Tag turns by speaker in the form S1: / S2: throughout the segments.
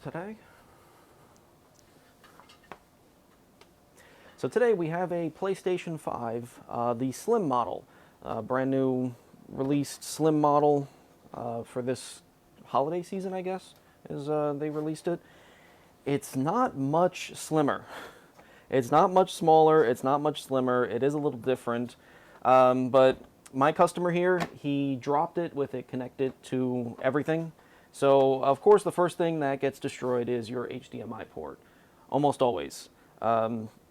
S1: Today. So today we have a PlayStation 5, the Slim model, brand new released Slim model for this holiday season, I guess, is they released it. It's not much slimmer. It's not much smaller, it's not much slimmer, it is a little different, but my customer here, he dropped it with it connected to everything. So, of course, the first thing that gets destroyed is your HDMI port, almost always.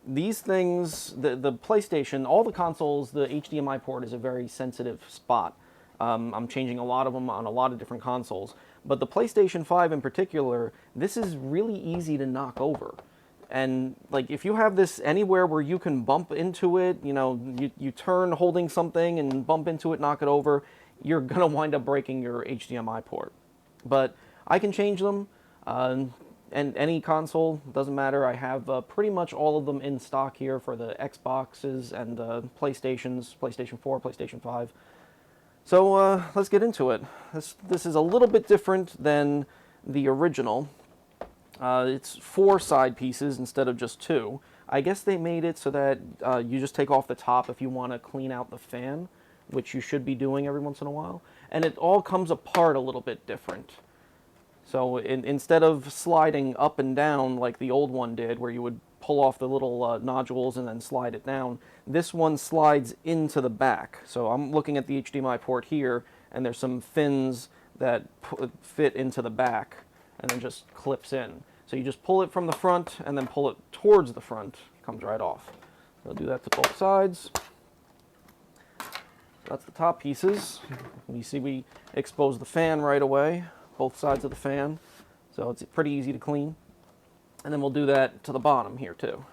S1: These things, the PlayStation, all the consoles, the HDMI port is a very sensitive spot. I'm changing a lot of them on a lot of different consoles. But the PlayStation 5 in particular, this is really easy to knock over. And like if you have this anywhere where you can bump into it, you know, you turn holding something and bump into it, knock it over, you're going to wind up breaking your HDMI port. But I can change them, and any console, doesn't matter. I have pretty much all of them in stock here for the Xboxes and PlayStations, PlayStation 4, PlayStation 5. So let's get into it. This is a little bit different than the original. It's 4 side pieces instead of just 2. I guess they made it so that you just take off the top if you want to clean out the fan, which you should be doing every once in a while. And it all comes apart a little bit different. So instead of sliding up and down like the old one did, where you would pull off the little nodules and then slide it down, this one slides into the back. So I'm looking at the HDMI port here, and there's some fins that fit into the back and then just clips in. So you just pull it from the front and then pull it towards the front. It comes right off. So I'll do that to both sides. That's the top pieces. You see we expose the fan right away, both sides of the fan. So it's pretty easy to clean. And then we'll do that to the bottom here too.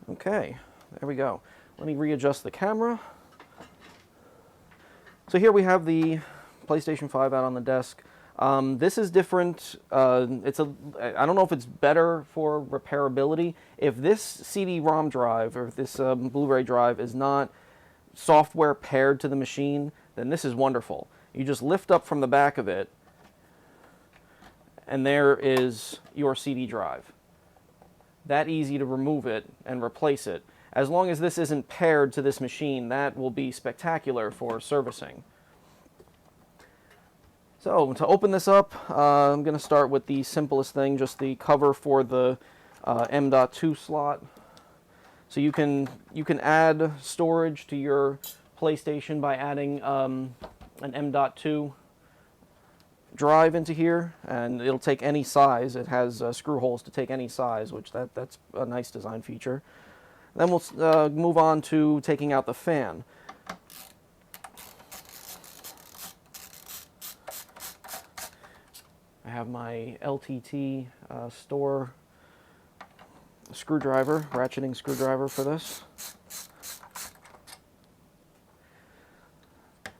S1: Okay, there we go. Let me readjust the camera. So here we have the PlayStation 5 out on the desk. This is different. I don't know if it's better for repairability. If this CD-ROM drive or if this Blu-ray drive is not software paired to the machine, then this is wonderful. You just lift up from the back of it, and there is your CD drive. That easy to remove it and replace it. As long as this isn't paired to this machine, that will be spectacular for servicing. So to open this up, I'm going to start with the simplest thing, just the cover for the M.2 slot. So you can add storage to your PlayStation by adding an M.2 drive into here, and it'll take any size. It has screw holes to take any size, which that's a nice design feature. Then we'll move on to taking out the fan. I have my LTT store screwdriver, ratcheting screwdriver for this.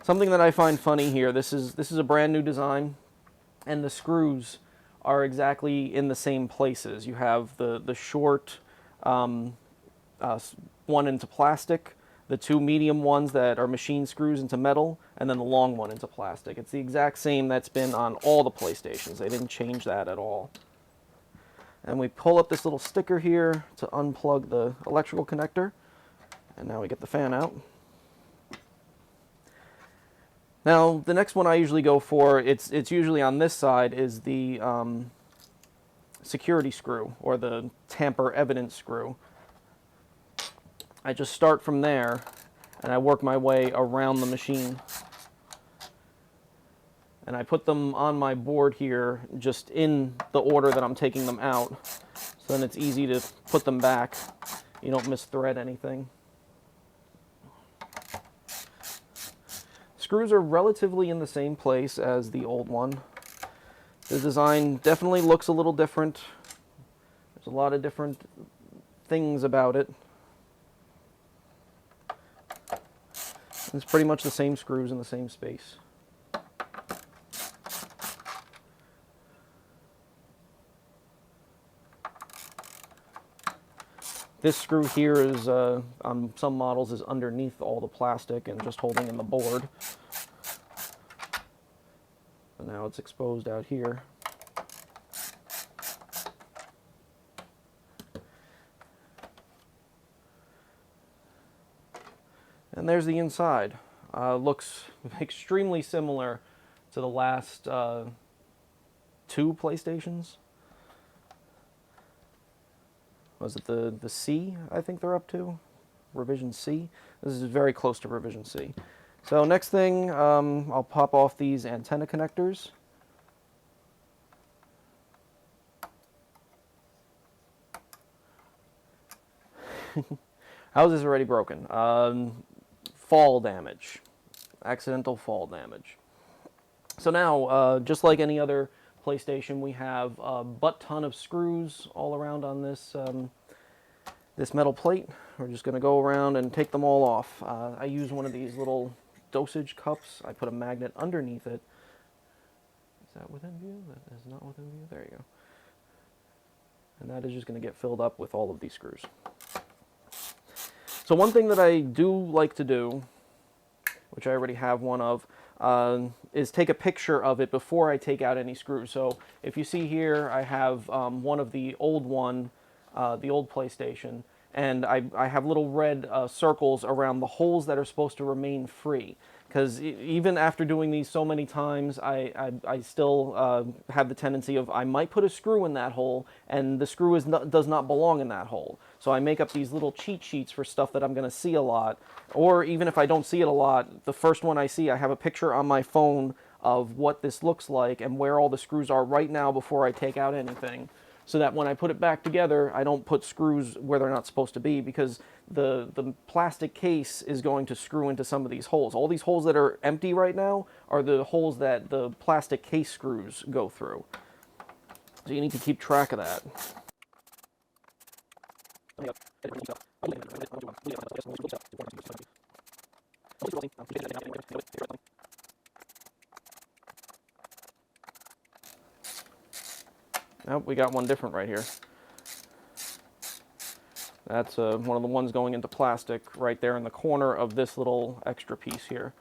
S1: Something that I find funny here, this is a brand new design, and the screws are exactly in the same places. You have the short one into plastic, the 2 medium ones that are machine screws into metal, and then the long one into plastic. It's the exact same that's been on all the PlayStations. They didn't change that at all. And we pull up this little sticker here to unplug the electrical connector, and now we get the fan out. Now, the next one I usually go for, it's usually on this side, is the security screw, or the tamper evidence screw. I just start from there, and I work my way around the machine. And I put them on my board here, just in the order that I'm taking them out. So then it's easy to put them back. You don't misthread anything. Screws are relatively in the same place as the old one. The design definitely looks a little different. There's a lot of different things about it. It's pretty much the same screws in the same space. This screw here is, on some models, is underneath all the plastic and just holding in the board. So now it's exposed out here. And there's the inside. Looks extremely similar to the last 2 PlayStations. Was it the C, I think they're up to? Revision C? This is very close to Revision C. So next thing, I'll pop off these antenna connectors. How is this already broken? Fall damage. Accidental fall damage. So now, just like any other PlayStation, we have a butt-ton of screws all around on this this metal plate. We're just going to go around and take them all off. I use one of these little dosage cups. I put a magnet underneath it. Is that within view? That is not within view. There you go. And that is just going to get filled up with all of these screws. So one thing that I do like to do, which I already have one of, is take a picture of it before I take out any screws. So if you see here, I have one of the old PlayStation, and I have little red circles around the holes that are supposed to remain free. Because even after doing these so many times, I still have the tendency of I might put a screw in that hole, and the screw does not belong in that hole. So I make up these little cheat sheets for stuff that I'm going to see a lot. Or even if I don't see it a lot, the first one I see, I have a picture on my phone of what this looks like and where all the screws are right now before I take out anything. So that when I put it back together, I don't put screws where they're not supposed to be, because the plastic case is going to screw into some of these holes. All these holes that are empty right now are the holes that the plastic case screws go through. So you need to keep track of that. Nope, we got one different right here. That's one of the ones going into plastic right there in the corner of this little extra piece here.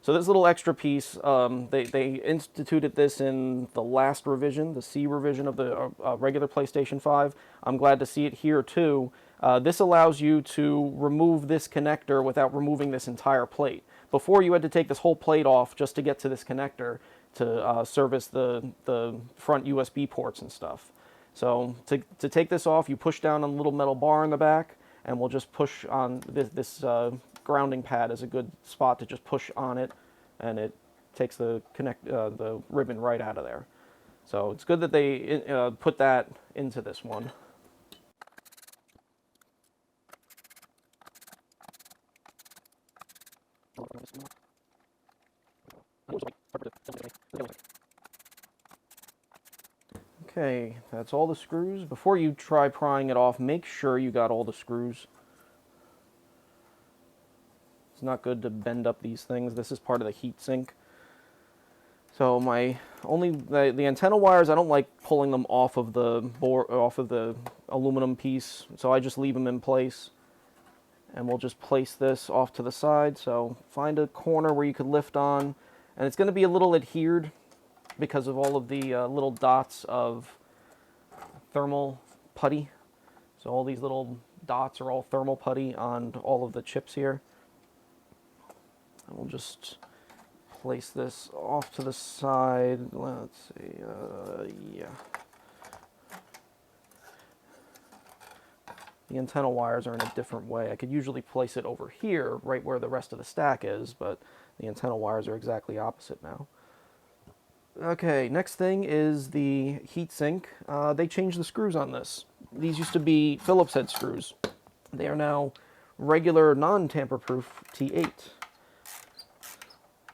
S1: So this little extra piece, they instituted this in the last revision, the C revision of the regular PlayStation 5. I'm glad to see it here too. This allows you to remove this connector without removing this entire plate. Before, you had to take this whole plate off just to get to this connector to service the front USB ports and stuff. So to take this off, you push down on the little metal bar in the back, and we'll just push on this grounding pad is a good spot to just push on it, and it takes the ribbon right out of there. So it's good that they put that into this one. Okay, that's all the screws. Before you try prying it off, make sure you got all the screws. It's not good to bend up these things. This is part of the heat sink. So the antenna wires, I don't like pulling them off of the board, off of the aluminum piece, so I just leave them in place. And we'll just place this off to the side. So find a corner where you could lift on, and it's going to be a little adhered because of all of the little dots of thermal putty. So all these little dots are all thermal putty on all of the chips here. And we'll just place this off to the side. Let's see, yeah. The antenna wires are in a different way. I could usually place it over here, right where the rest of the stack is, but the antenna wires are exactly opposite now. Okay, next thing is the heatsink. They changed the screws on this. These used to be Phillips head screws. They are now regular non-tamper-proof T8.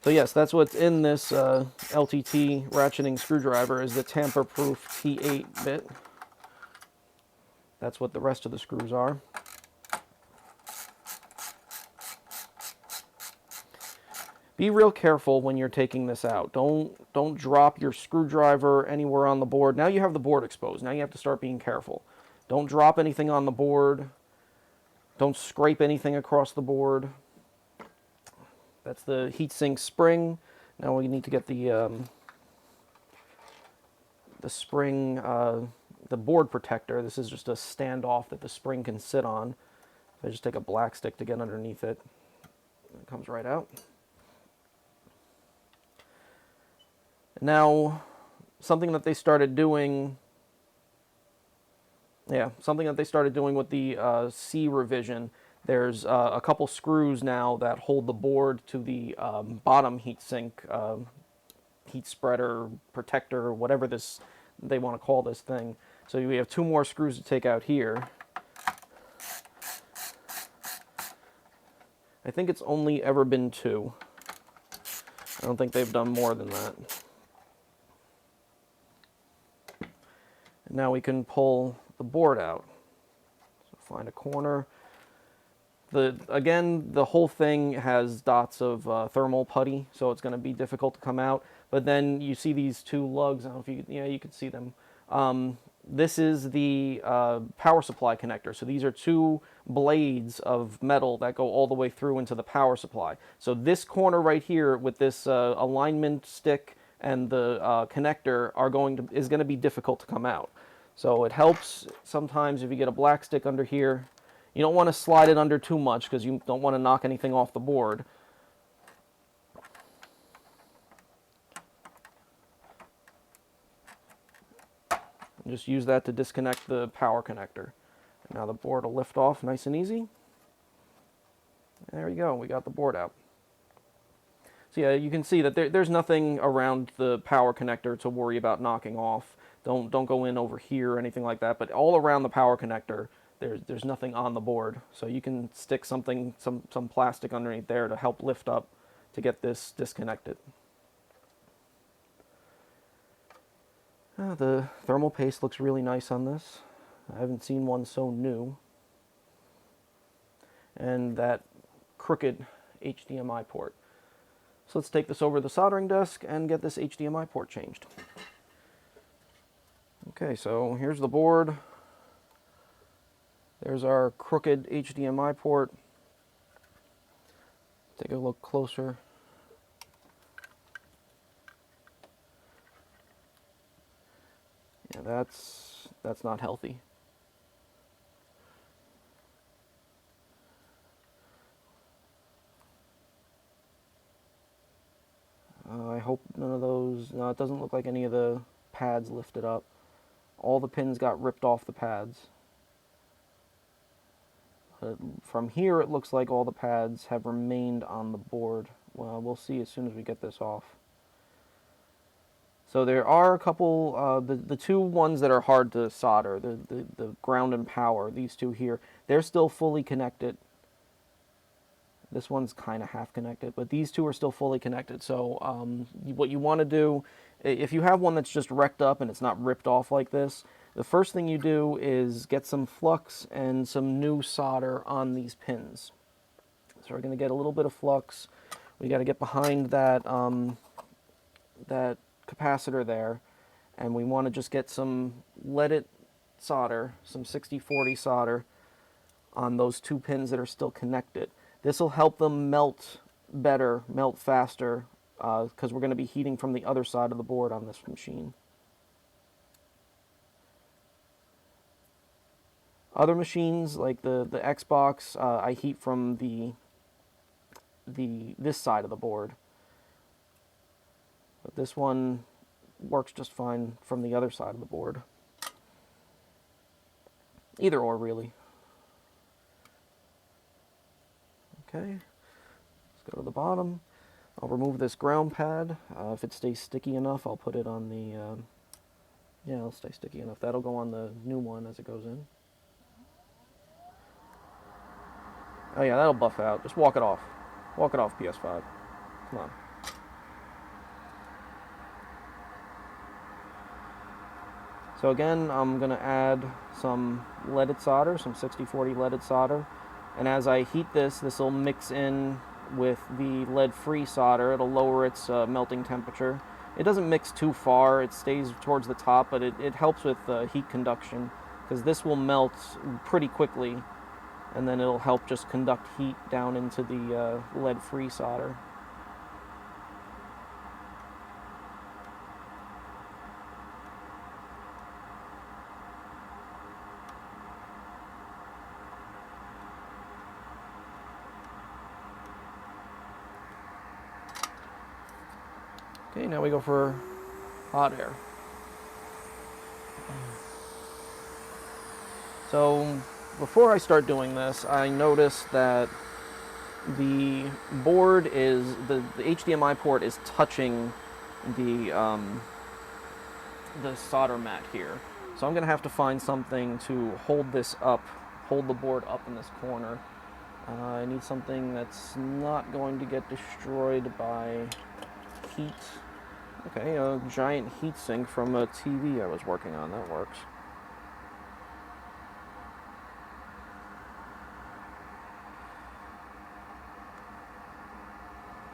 S1: So yes, that's what's in this LTT ratcheting screwdriver, is the tamper-proof T8 bit. That's what the rest of the screws are. Be real careful when you're taking this out. Don't drop your screwdriver anywhere on the board. Now you have the board exposed. Now you have to start being careful. Don't drop anything on the board. Don't scrape anything across the board. That's the heatsink spring. Now we need to get the spring, the board protector. This is just a standoff that the spring can sit on. I just take a black stick to get underneath it. It comes right out. Now, something that they started doing, with the C revision, there's a couple screws now that hold the board to the bottom heatsink, heat spreader, protector, whatever they want to call this thing. So we have 2 more screws to take out here. I think it's only ever been 2. I don't think they've done more than that. And now we can pull the board out. So find a corner. Again, the whole thing has dots of thermal putty, so it's going to be difficult to come out. But then you see these 2 lugs. I don't know if you can see them. This is the power supply connector. So these are 2 blades of metal that go all the way through into the power supply. So this corner right here with this alignment stick and the connector is going to be difficult to come out. So it helps sometimes if you get a black stick under here. You don't want to slide it under too much because you don't want to knock anything off the board. And just use that to disconnect the power connector. And now the board will lift off nice and easy. There we go, we got the board out. So yeah, you can see that there's nothing around the power connector to worry about knocking off. Don't go in over here or anything like that, but all around the power connector, there's nothing on the board. So you can stick some plastic underneath there to help lift up to get this disconnected. The thermal paste looks really nice on this. I haven't seen one so new. And that crooked HDMI port. So let's take this over to the soldering desk and get this HDMI port changed. Okay, so here's the board. There's our crooked HDMI port. Take a look closer. Yeah, that's not healthy. I hope none of those, no, it doesn't look like any of the pads lifted up. All the pins got ripped off the pads. From here it looks like all the pads have remained on the board. Well, we'll see as soon as we get this off. So there are a couple, the 2 ones that are hard to solder, the ground and power, these 2 here, they're still fully connected. This one's kind of half connected, but these 2 are still fully connected. So what you want to do, if you have one that's just wrecked up and it's not ripped off like this, the first thing you do is get some flux and some new solder on these pins. So we're going to get a little bit of flux. We got to get behind that, that capacitor there, and we want to just get some leaded solder, some 60/40 solder on those 2 pins that are still connected. This will help them melt better, melt faster, because we're going to be heating from the other side of the board on this machine. Other machines, like the Xbox, I heat from this side of the board. But this one works just fine from the other side of the board. Either or, really. Okay, let's go to the bottom. I'll remove this ground pad. If it stays sticky enough, I'll put it on the, yeah, it'll stay sticky enough. That'll go on the new one as it goes in. Oh yeah, that'll buff out. Just walk it off. Walk it off, PS5. Come on. So again, I'm going to add some leaded solder, some 60/40 leaded solder. And as I heat this, this will mix in with the lead-free solder. It'll lower its melting temperature. It doesn't mix too far. It stays towards the top, but it helps with heat conduction, because this will melt pretty quickly. and then it'll help just conduct heat down into the lead-free solder. Okay, now we go for hot air. So before I start doing this, I noticed that the board is, the HDMI port is touching the solder mat here. So I'm going to have to find something to hold this up, hold the board up in this corner. I need something that's not going to get destroyed by heat. Okay, a giant heat sink from a TV I was working on, that works.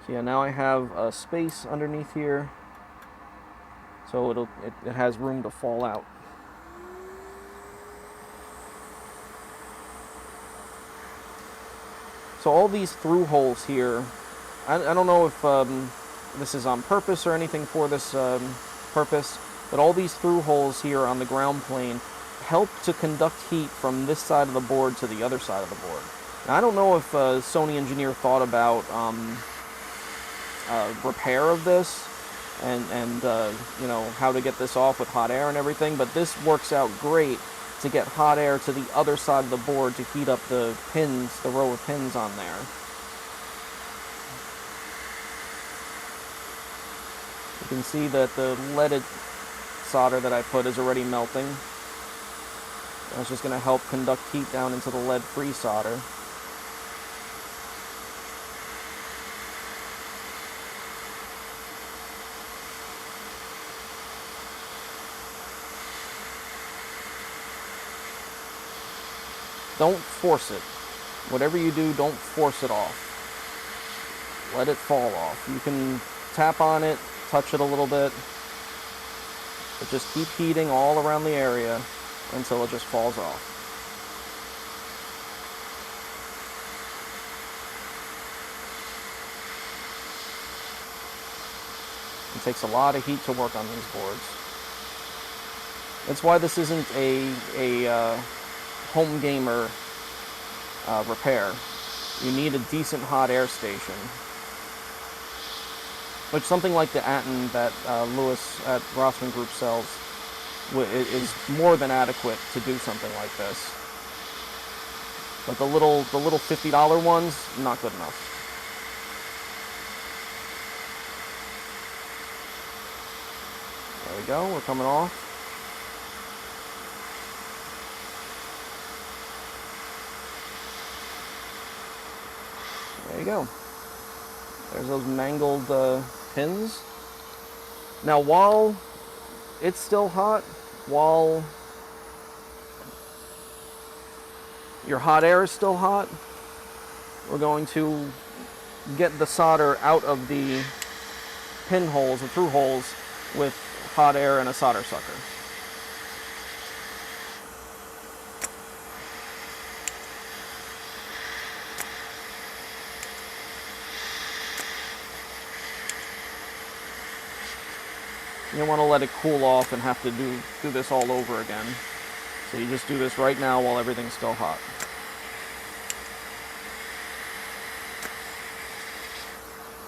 S1: So yeah, now I have a space underneath here, so it has room to fall out. So all these through holes here, I don't know if this is on purpose or anything for this purpose, but all these through holes here on the ground plane help to conduct heat from this side of the board to the other side of the board. Now, I don't know if a Sony engineer thought about repair of this and you know, how to get this off with hot air and everything, but this works out great to get hot air to the other side of the board to heat up the pins, the row of pins on there. You can see that the leaded solder that I put is already melting. That's just going to help conduct heat down into the lead-free solder. Don't force it. Whatever you do, don't force it off. Let it fall off. You can tap on it, touch it a little bit, but just keep heating all around the area until it just falls off. It takes a lot of heat to work on these boards. That's why this isn't a home gamer repair. You need a decent hot air station. Which something like the Atten that Lewis at Rossman Group sells is more than adequate to do something like this. But the little $50 ones, not good enough. There we go, we're coming off. There you go. There's those mangled pins. Now while it's still hot, while your hot air is still hot, we're going to get the solder out of the pinholes, the through holes, with hot air and a solder sucker. You don't want to let it cool off and have to do this all over again. So you just do this right now while everything's still hot.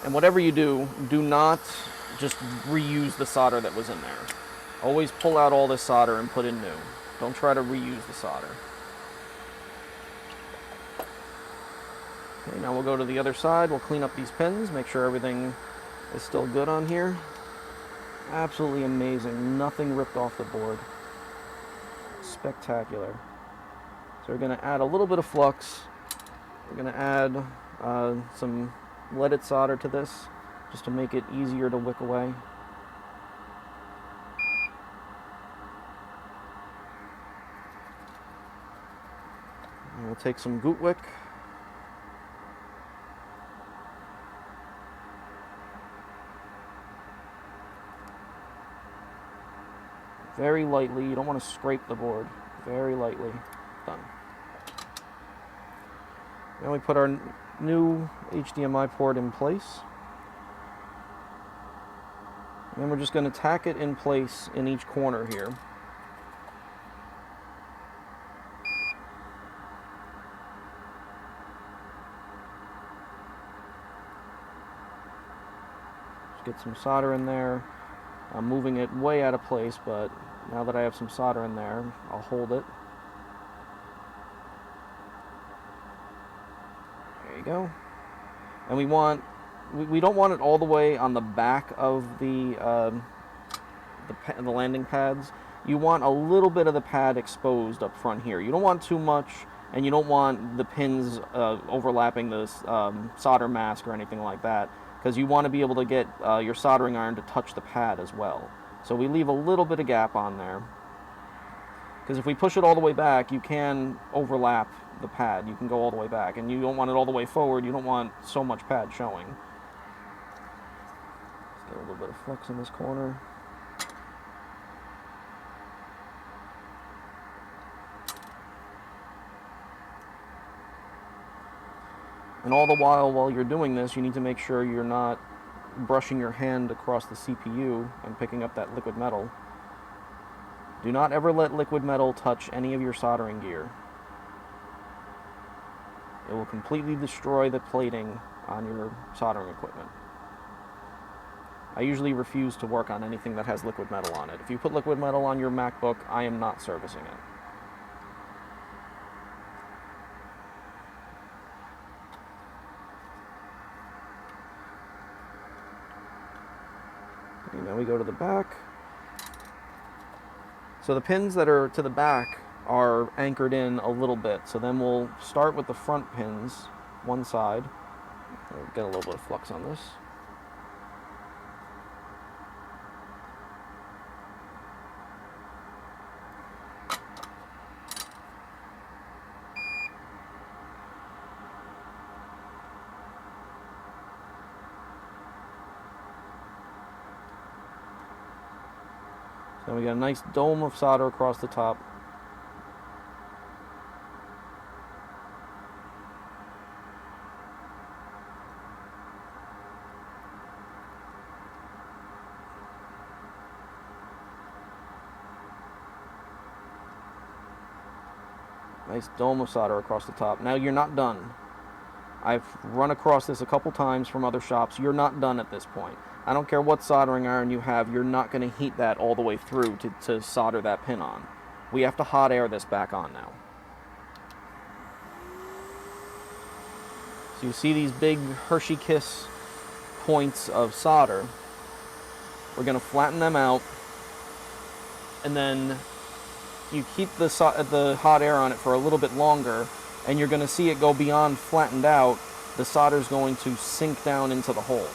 S1: And whatever you do, do not just reuse the solder that was in there. Always pull out all this solder and put in new. Don't try to reuse the solder. Okay, now we'll go to the other side. We'll clean up these pins, make sure everything is still good on here. Absolutely amazing. Nothing ripped off the board. Spectacular. So we're going to add a little bit of flux. We're going to add some leaded solder to this, just to make it easier to wick away. And we'll take some Goot Wick. Very lightly, you don't want to scrape the board. Very lightly. Done. Now we put our new HDMI port in place. And then we're just going to tack it in place in each corner here. Just get some solder in there. I'm moving it way out of place, but now that I have some solder in there, I'll hold it. There you go. And we don't want it all the way on the back of the landing pads. You want a little bit of the pad exposed up front here. You don't want too much, and you don't want the pins overlapping the solder mask or anything like that, because you want to be able to get your soldering iron to touch the pad as well. So we leave a little bit of gap on there, because if we push it all the way back, you can overlap the pad. You can go all the way back, and you don't want it all the way forward. You don't want so much pad showing. Let's get a little bit of flux in this corner. And all the while you're doing this, you need to make sure you're not brushing your hand across the CPU and picking up that liquid metal. Do not ever let liquid metal touch any of your soldering gear. It will completely destroy the plating on your soldering equipment. I usually refuse to work on anything that has liquid metal on it. If you put liquid metal on your MacBook, I am not servicing it. And then we go to the back. So the pins that are to the back are anchored in a little bit. So then we'll start with the front pins, one side. We'll get a little bit of flux on this. So we got a nice dome of solder across the top. Nice dome of solder across the top. Now you're not done. I've run across this a couple times from other shops. You're not done at this point. I don't care what soldering iron you have, you're not going to heat that all the way through to solder that pin on. We have to hot air this back on now. So you see these big Hershey Kiss points of solder. We're going to flatten them out, and then you keep the hot air on it for a little bit longer, and you're going to see it go beyond flattened out. The solder's going to sink down into the hole.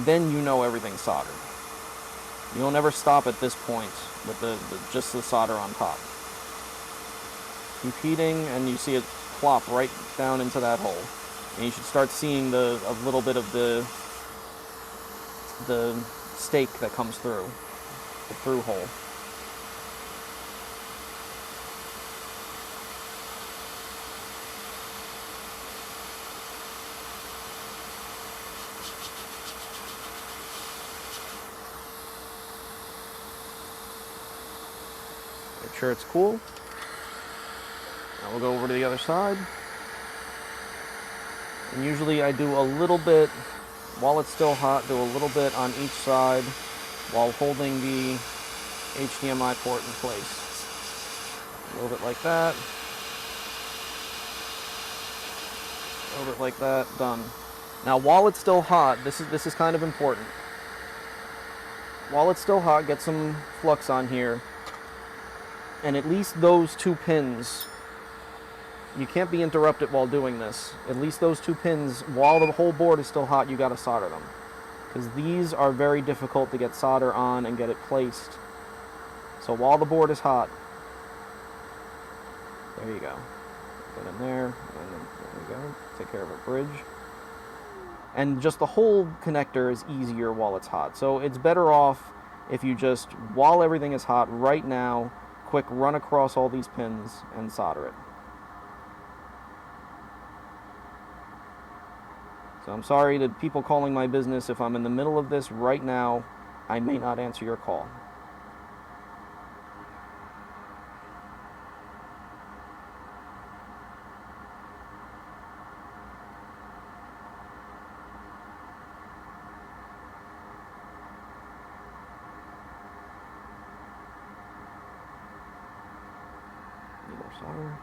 S1: Then you know everything's soldered. You don't ever stop at this point with just the solder on top. Keep heating, and you see it plop right down into that hole. And you should start seeing a little bit of the stake that comes through, the through hole. Make sure it's cool. Now we'll go over to the other side. And usually I do a little bit, while it's still hot, do a little bit on each side while holding the HDMI port in place. A little bit like that. A little bit like that, done. Now while it's still hot, this is kind of important. While it's still hot, get some flux on here. And at least those two pins, you can't be interrupted while doing this. At least those two pins, while the whole board is still hot, you got to solder them. Because these are very difficult to get solder on and get it placed. So while the board is hot, there you go. Get in there, and then there we go. Take care of a bridge. And just the whole connector is easier while it's hot. So it's better off if you just, while everything is hot right now, quick run across all these pins and solder it. So I'm sorry to people calling my business. If I'm in the middle of this right now, I may not answer your call. Need more solder.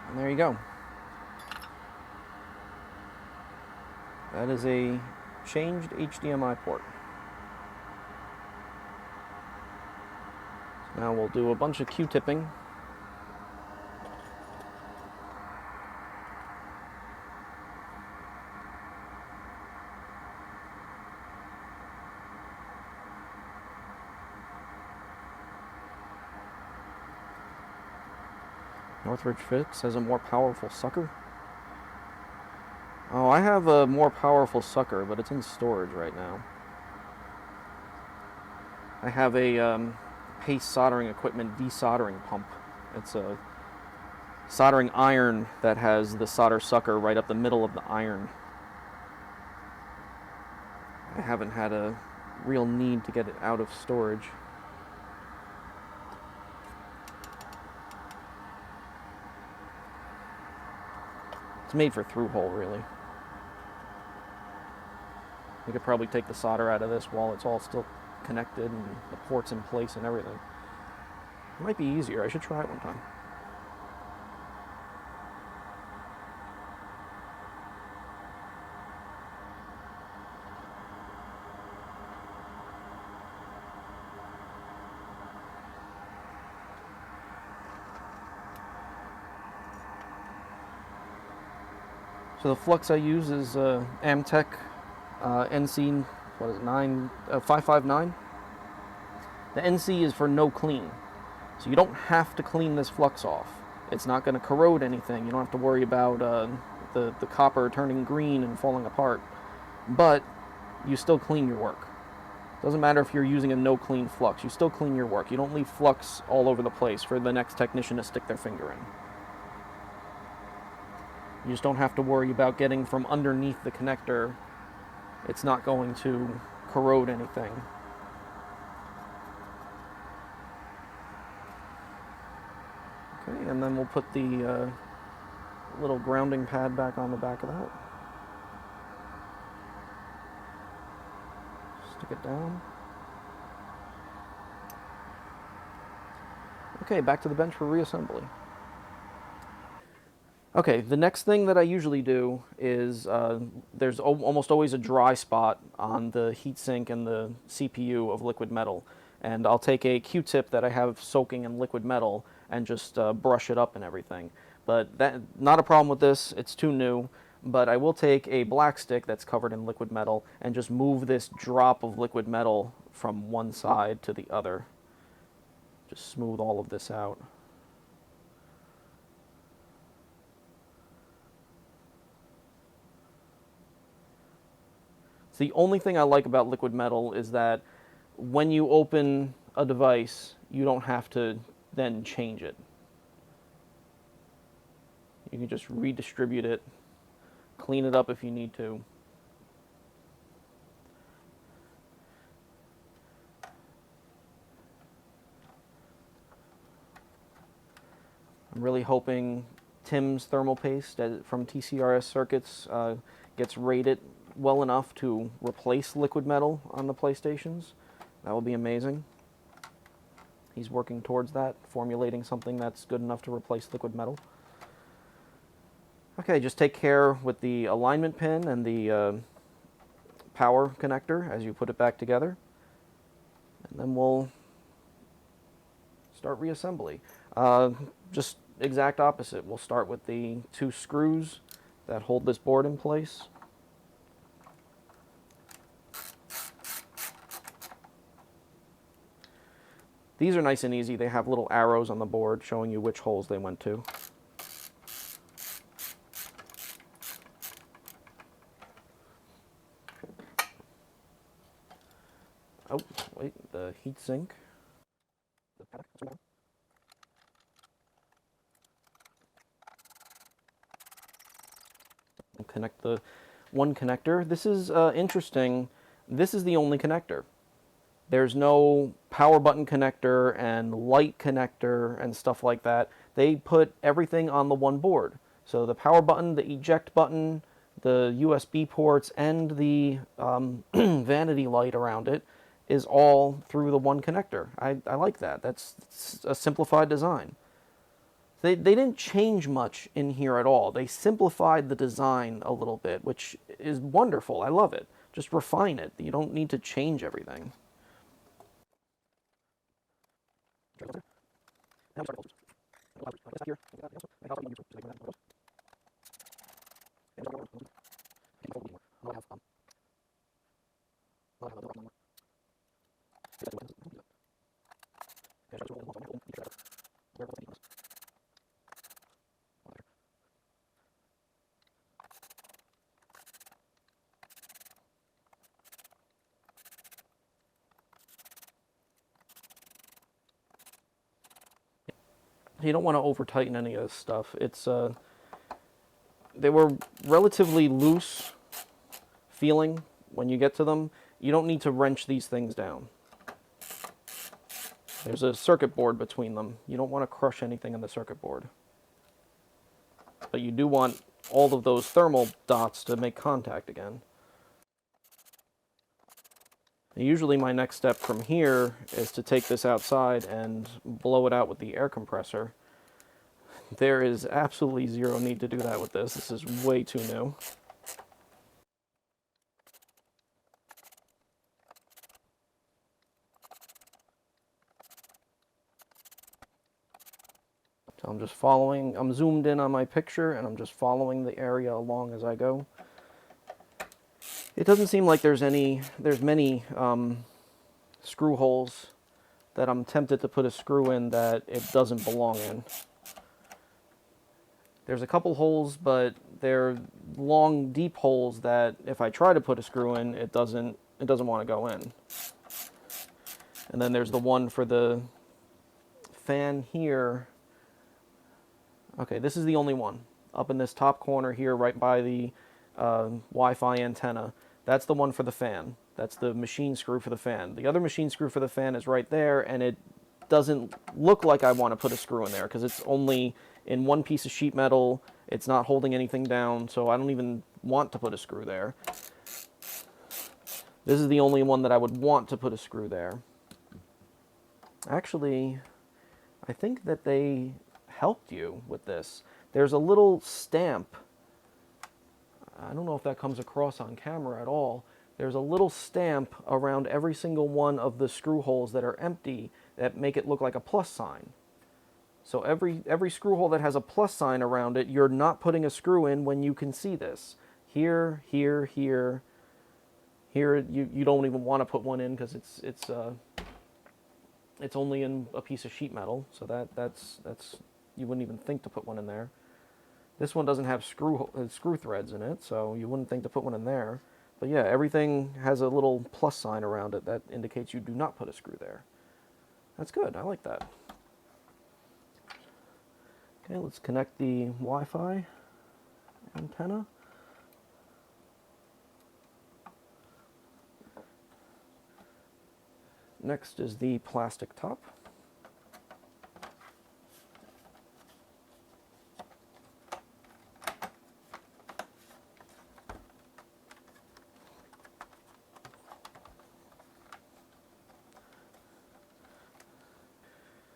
S1: And there you go. That is a changed HDMI port. So now we'll do a bunch of Q-tipping. Northridge Fix has a more powerful sucker. Oh, I have a more powerful sucker, but it's in storage right now. I have a paste soldering equipment desoldering pump. It's a soldering iron that has the solder sucker right up the middle of the iron. I haven't had a real need to get it out of storage. It's made for through-hole, really. We could probably take the solder out of this while it's all still connected and the port's in place and everything. It might be easier. I should try it one time. So the flux I use is Amtech NC, what is it, 559. The NC is for no clean. So you don't have to clean this flux off. It's not going to corrode anything. You don't have to worry about the copper turning green and falling apart. But you still clean your work. Doesn't matter if you're using a no clean flux. You still clean your work. You don't leave flux all over the place for the next technician to stick their finger in. You just don't have to worry about getting from underneath the connector. It's not going to corrode anything. Okay, and then we'll put the little grounding pad back on the back of that. Stick it down. Okay, back to the bench for reassembly. Okay, the next thing that I usually do is there's almost always a dry spot on the heatsink and the CPU of liquid metal. And I'll take a Q-tip that I have soaking in liquid metal and just brush it up and everything. But not a problem with this, it's too new. But I will take a black stick that's covered in liquid metal and just move this drop of liquid metal from one side to the other. Just smooth all of this out. The only thing I like about liquid metal is that when you open a device, you don't have to then change it. You can just redistribute it, clean it up if you need to. I'm really hoping Tim's thermal paste from TCRS Circuits gets rated well enough to replace liquid metal on the PlayStations. That will be amazing. He's working towards that, formulating something that's good enough to replace liquid metal. Okay, just take care with the alignment pin and the power connector as you put it back together. And then we'll start reassembly. Just exact opposite. We'll start with the two screws that hold this board in place. These are nice and easy. They have little arrows on the board showing you which holes they went to. Oh, wait, the heat sink. connect the one connector. This is interesting. This is the only connector. There's no power button connector and light connector and stuff like that. They put everything on the one board. So the power button, the eject button, the USB ports, and the vanity light around it is all through the one connector. I like that. That's a simplified design. They didn't change much in here at all. They simplified the design a little bit, which is wonderful. I love it. Just refine it. You don't need to change everything. You don't want to over tighten any of this stuff. It's they were relatively loose feeling when you get to them. You don't need to wrench these things down. There's a circuit board between them. You don't want to crush anything in the circuit board. But you do want all of those thermal dots to make contact again. Usually my next step from here is to take this outside and blow it out with the air compressor. There is absolutely zero need to do that with this. This is way too new. So I'm just following, I'm zoomed in on my picture and I'm just following the area along as I go. It doesn't seem like there's many screw holes that I'm tempted to put a screw in that it doesn't belong in. There's a couple holes, but they're long, deep holes that if I try to put a screw in, it doesn't want to go in. And then there's the one for the fan here. Okay, this is the only one. Up in this top corner here, right by the Wi-Fi antenna. That's the one for the fan. That's the machine screw for the fan. The other machine screw for the fan is right there, and it doesn't look like I want to put a screw in there because it's only in one piece of sheet metal. It's not holding anything down, so I don't even want to put a screw there. This is the only one that I would want to put a screw there. Actually, I think that they helped you with this. There's a little stamp. I don't know if that comes across on camera at all. There's a little stamp around every single one of the screw holes that are empty that make it look like a plus sign. So every screw hole that has a plus sign around it, you're not putting a screw in when you can see this. Here, here, here, here, you don't even want to put one in because it's only in a piece of sheet metal, so that's you wouldn't even think to put one in there. This one doesn't have screw threads in it, so you wouldn't think to put one in there. But yeah, everything has a little plus sign around it that indicates you do not put a screw there. That's good. I like that. Okay, let's connect the Wi-Fi antenna. Next is the plastic top.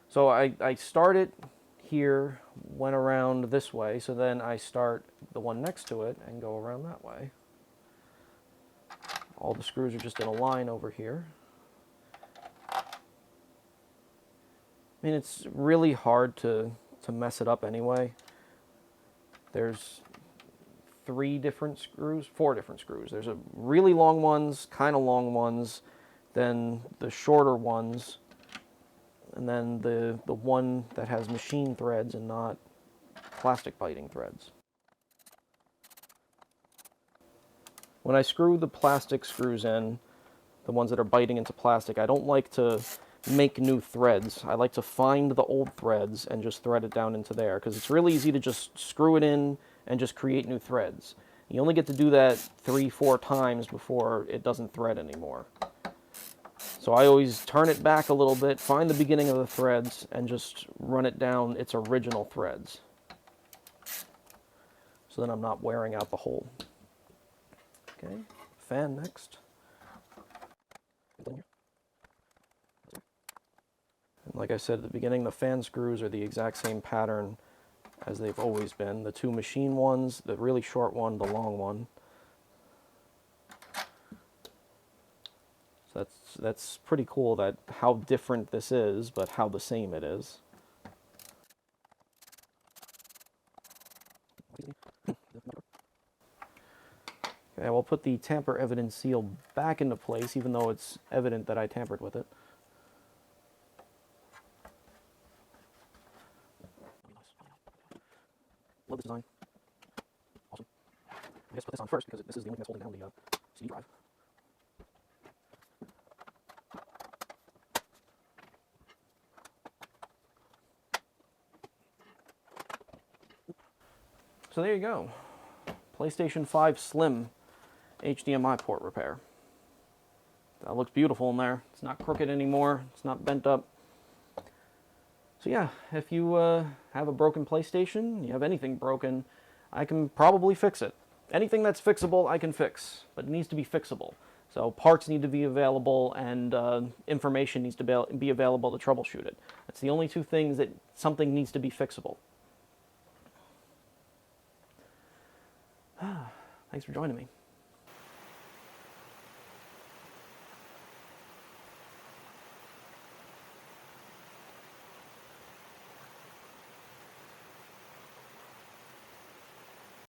S1: So I started here, went around this way, so then I start the one next to it and go around that way. All the screws are just in a line over here. I mean, it's really hard to mess it up anyway. There's four different screws. There's a really long ones, kind of long ones, then the shorter ones, and then the one that has machine threads and not plastic biting threads. When I screw the plastic screws in, the ones that are biting into plastic, I don't like to make new threads. I like to find the old threads and just thread it down into there, because it's really easy to just screw it in and just create new threads. You only get to do that 3-4 times before it doesn't thread anymore. So I always turn it back a little bit, find the beginning of the threads, and just run it down its original threads. So then I'm not wearing out the hole. Okay, fan next. And like I said at the beginning, the fan screws are the exact same pattern as they've always been. The two machine ones, the really short one, the long one. So that's pretty cool that how different this is, but how the same it is. Okay, we'll put the tamper evident seal back into place, even though it's evident that I tampered with it. Love the design. Awesome. I guess put this on first because this is the only thing that's holding down the CD drive. So there you go. PlayStation 5 Slim HDMI port repair. That looks beautiful in there. It's not crooked anymore. It's not bent up. So yeah, if you have a broken PlayStation, you have anything broken, I can probably fix it. Anything that's fixable, I can fix, but it needs to be fixable. So parts need to be available, and information needs to be available to troubleshoot it. That's the only two things that something needs to be fixable. Thanks for joining me.